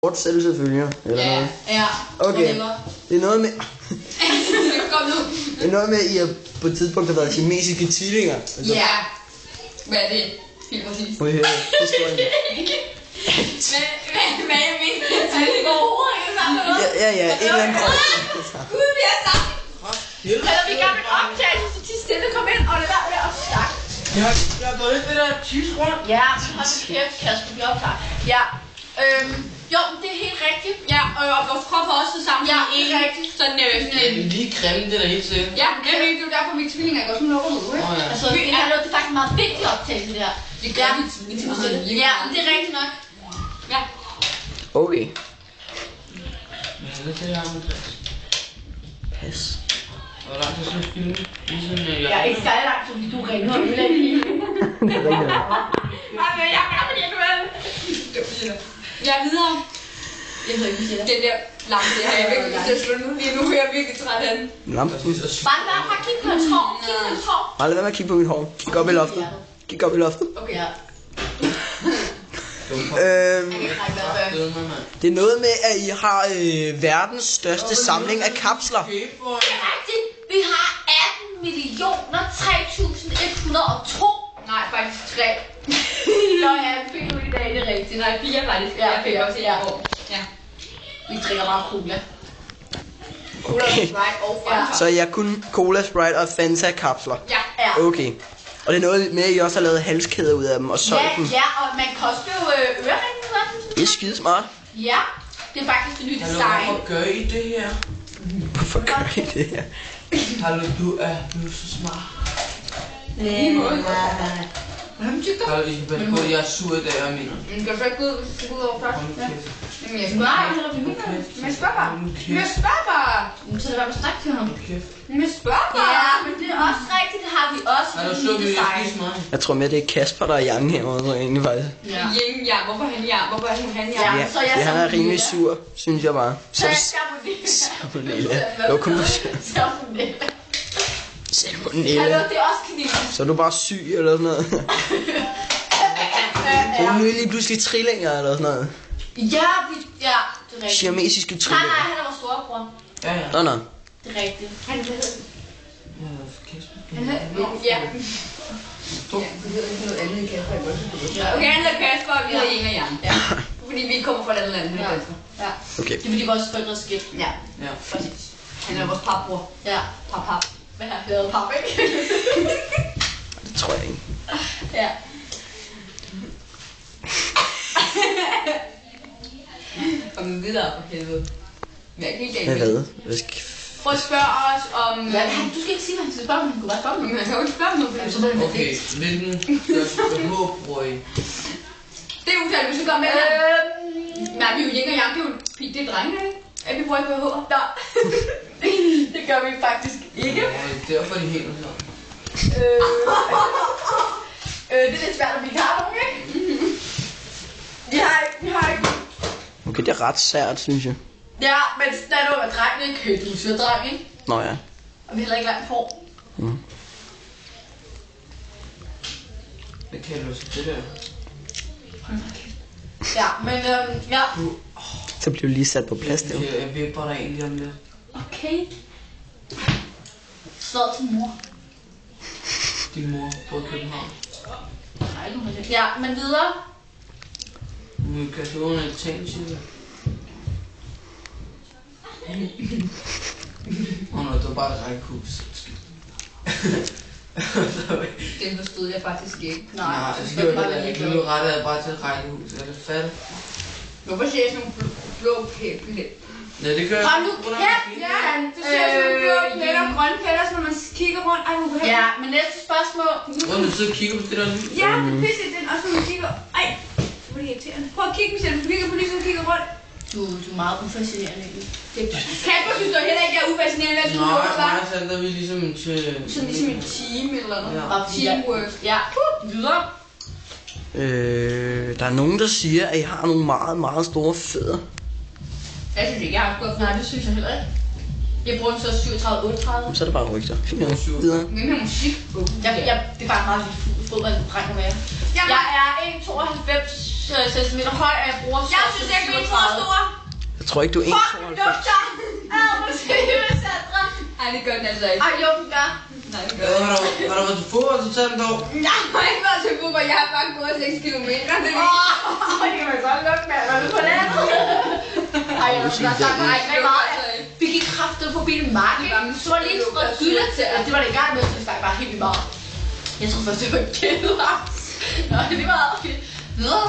Fortsættelse følger, eller noget? Ja. Okay, det er noget med... Kom nu. Det er noget med, at I på et tidspunkt har været siamesiske tvillinger. Altså. Ja. Hvad er det? Helt præcis. Må I høre historien? Hvad er det? Er det går overhovedet ikke sammen med noget? Ja, et eller andet grønt. Gud, vi er sammen. Eller vi gør en optagelse, så til stille kom ind, og det der med at snakke. Jeg har gået lidt det der tysk rundt. Ja, så har vi kæft, Kasper, vi optager. Ja, jo, det er helt rigtigt. Ja, og vores krop har også det samme. Ja, ikke rigtigt. Sådan lige grimme det der helt sikkert. Ja, nemlig, det er jo derfor, vi tvillinger går sådan noget ud, ikke? Ja. Altså, det er faktisk en meget vigtig optagelse, det her. Det gør vi tvillinger. Ja, det er rigtigt nok. Ja. Okay. Ja, det er det Pas. Hvor langt er sådan en film? Jeg er ikke særlig langt, fordi du ringer og ødelægger det hele. Jeg er bare fordi jeg kan være. Ja, videre. Jeg ved ikke, hvad siger det. Den der lampe, det har jeg virkelig lyst til at slå nu. Lige nu er jeg virkelig træt af den. Lampen. Bare lad mig kigge på et hår. Kig på et hår. Bare lad være med at kigge på mit hår. Kig op i loftet. Kig op i loftet. Okay, ja. Det er noget med, at I har verdens største samling af kapsler. Det er rigtigt. Vi har 18.003.102. Nej, faktisk 3. Nå ja, jeg fik nu i dag, det er rigtigt. Nej, 4 faktisk. Ja, 4 også. Ja. Vi drikker bare cola. Cola, Sprite og Fanta. Så jeg kun Cola, Sprite og Fanta kapsler. Ja. Okay. Og det er noget med, at I også har lavet halskæder ud af dem og solgt dem. Ja, og man kan også jo øreringen ud af dem. Det er skidesmart. Ja, det er faktisk det nye design. Hvorfor gør I det her? Hvorfor gør I det her? Hallo, du er så smart. Hallo, I kan passe på, at jeg er sur i dag, jeg mener. Men kan du ikke gå ud over først? Jamen jeg spørger bare. Men jeg spørger bare. Jeg spørger bare. Så lad mig snakke til ham. Men jeg spørger bare. Ja, men det er også rigtigt, det har vi også. Hallo, så vil jeg spise mig. Jeg tror mere, det er Kasper, der er yang her, så egentlig faktisk. Ja. Yang, hvorfor han yang? Hvorfor er han yang? Ja, så han er rimelig sur, synes jeg bare. Så Salmonella. Det var kun på Salmonella. Hallo, det er også kinesisk. Så er du bare syg eller sådan noget. Så er du lige pludselig trillinger eller sådan noget. Ja, det er rigtigt. Siamesiske Nej, trillinger. han er vores storebror. Ja. Nå. Det er rigtigt. Han hedder... Ja. Okay, han hedder Kasper, og vi hedder Inge og Jan. Ja. Fordi vi kommer fra et andet land. Ja. Okay. Det er fordi vores forældre er skilt. Ja. Præcis. Han er vores papbror. Ja. Pap. Hvad har jeg lavet pap, ikke? Det tror jeg ikke. Ja. Kom videre for helvede. Vi er ikke helt galt. Hvad? Prøv at spørge os om... Ja, du skal ikke sige, hvad han skal spørge om. Han kunne bare spørge om. Men han kan jo ikke spørge om noget. Okay, hvilken største behov bruger I? Det er uklart, hvis du går med her. Nej, vi er jo Yin og Yang. Det er drenge, ikke? At vi bruger ikke BH. Nej. Det gør vi faktisk ikke. Derfor er de helt sådan. Det er lidt svært, at vi ikke har nogen, ikke? Vi har ikke. Okay, det er ret sært, synes jeg. Ja, men der er noget med drengen, ikke? Du siger dreng, ikke? Nå ja. Og vi heller ikke langt på. Hvad kalder du så det der? Ja, men ja. Så bliver du lige sat på plads der. Jeg vil bare egentlig om det. Okay. Slå til mor. Din mor på København. Ja, men videre. Nu kan du under et tag, siger du. Det var bare et rækkehus. Den forstod jeg faktisk ikke. Nej, det var rettet bare til et rækkehus. Er det fat? Hvorfor ser jeg sådan nogle blå pæle? Ja, det gør jeg. Hold nu kæft, Jan! Du ser sådan nogle blå pæle og grønne pæler, når man kigger rundt. Ej, nu kan ja, men næste spørgsmål. Hvor du sidder og kigger på det der lys? Ja, det pisser den, og så man kigger. Ej, hvor er det irriterende. Prøv at kigge, Michelle. Du kigger på lyset og kigger rundt. Du er meget ufascinerende. Kasper synes du heller ikke, jeg er ufascinerende. Nej, så er vi ligesom til... Sådan ligesom en team eller noget. Ja. Teamwork. Ja. Videre. Der er nogen, der siger, at I har nogle meget, meget store fødder. Jeg synes ikke, jeg har gået. Nej, det synes jeg heller ikke. Jeg bruger den så 37-38. Så er det bare rygter. Fint nok. Videre. Hvem har musik? Det er bare meget lidt fodbold, dreng at være. Jeg er 1,92 cm høj, og jeg bruger så... Jeg synes ikke, vi er for store. tror ikke, du er 1,92. Fuck, den dufter! Måske med Sandra. Ej, det gør den altså ikke. Ej, jo, den gør. Nej, den gør ikke. Har du været til fodbold totalt dog? Jeg har ikke været til fodbold, jeg har bare gået 6 kilometer. Det kan man godt lukke med, hvad er du på landet? Ej, jeg har sagt mig ikke meget. Vi gik kraftigt forbi en marked. Så var lige fra gylder til, og det var det i gang med, så vi stak bare helt vildt meget. Jeg tror først, det var et kæde. Nå, det var okay. Videre.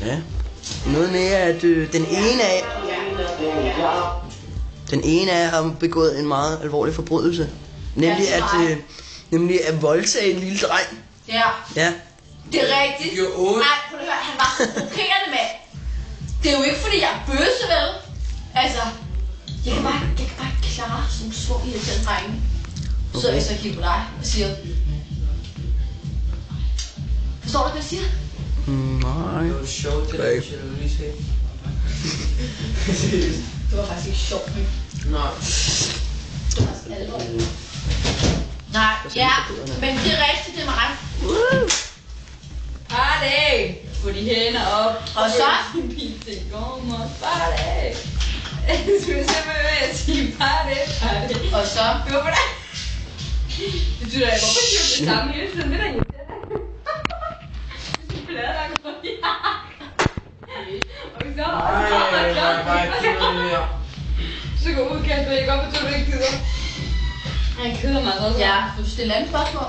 Ja. Noget med, at den ene af har begået en meget alvorlig forbrydelse. Nemlig at voldtage en lille dreng. Ja. Ja. Det er rigtigt. Nej, prøv at høre, han var så provokerende med. Det er jo ikke fordi, jeg er bøsse, vel? Altså, jeg kan bare ikke klare sådan nogle små irriterende drenge. Så jeg så kigger på dig og siger... Forstår du, hvad jeg siger? Nej. Det var sjovt, det der, jeg lige se. Det var faktisk ikke sjovt, men... Nej. Det var faktisk alvorligt. Nej, ja, men det er rigtigt, det er mig. Party! Få de hænder op. Og så? Det går mig. Party! Skal vi se, hvad jeg siger? Party! Og så? Hør på det! Det betyder, at jeg går på det samme hele tiden. Det der irriterende. Det er der går i. Og så går ud, Kasper. Jeg går på to, du ikke gider. Jeg keder mig også. Ja, du stiller andet spørgsmål.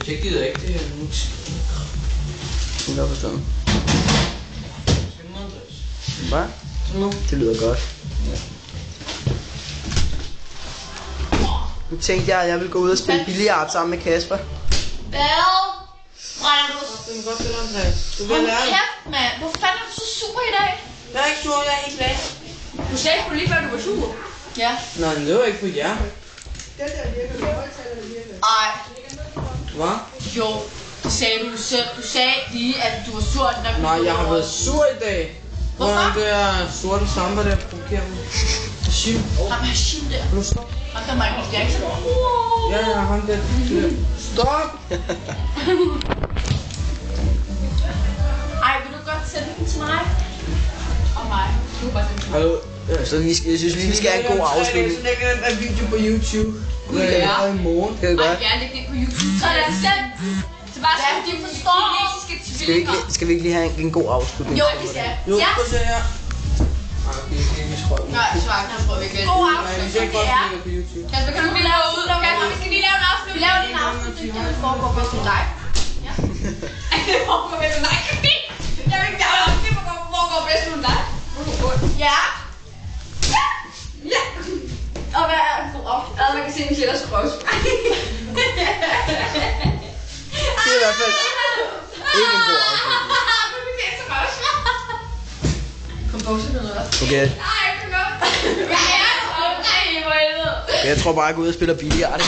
Jeg gider ikke det her nu. Hvad forstår du? Hvad? Det lyder godt. Nu tænkte jeg, at jeg ville gå ud og spille billiard sammen med Kasper. Hvad? Brænder du? Det er godt til Andreas. Du vil lære det. Kæft, mand. Hvor fanden er du så sur i dag? Jeg er ikke sur, jeg er helt glad. Du sagde sgu lige før, du var sur. Ja. Nej, det var ikke på jer. Ej. Hvad? Jo, det sagde du selv. Du sagde lige, at du var sur. Nej, jeg har været sur i dag. Hvorfor? Det er sorte samba, der provokerer mig. Hashim. Ham Hashim der. Nu stop. Ham der Michael Jackson. Ja, ham der. Stop! Ej, vil du godt sende den til mig? Og mig. Du bare sende den. Hallo? Så jeg synes lige, vi skal have en god afslutning. Så lægger jeg en video på YouTube. Ja. I morgen. Det er Ej, godt. gerne lægge det på YouTube. Så lad os selv. Så bare sådan, de forstår kinesiske tvillinger. Skal vi ikke lige have en god afslutning? Jo, vi skal. Jo, Ja. prøv at se her. Okay, det er vi skrøjt. Nej, svagt, han prøver ikke. God afslutning, det er. På YouTube. Kasper, kan du lige lave ud? Kasper, vi skal lige lave en afslutning. Vi laver lige en afslutning. Jeg vil foregå bedst med dig. Ja. Det foregår bedst med dig. Jeg vil ikke lave en afslutning. Det foregår bedst med dig. Ja. Ja. Og hvad er en god afslutning? Man kan se, at vi sætter skrøs. Det er i hvert fald ikke en god afslutning. Kom på, så noget. Okay. Nej, kom op. Nej, hvor er det? Jeg tror bare, at jeg går ud og spiller billiard.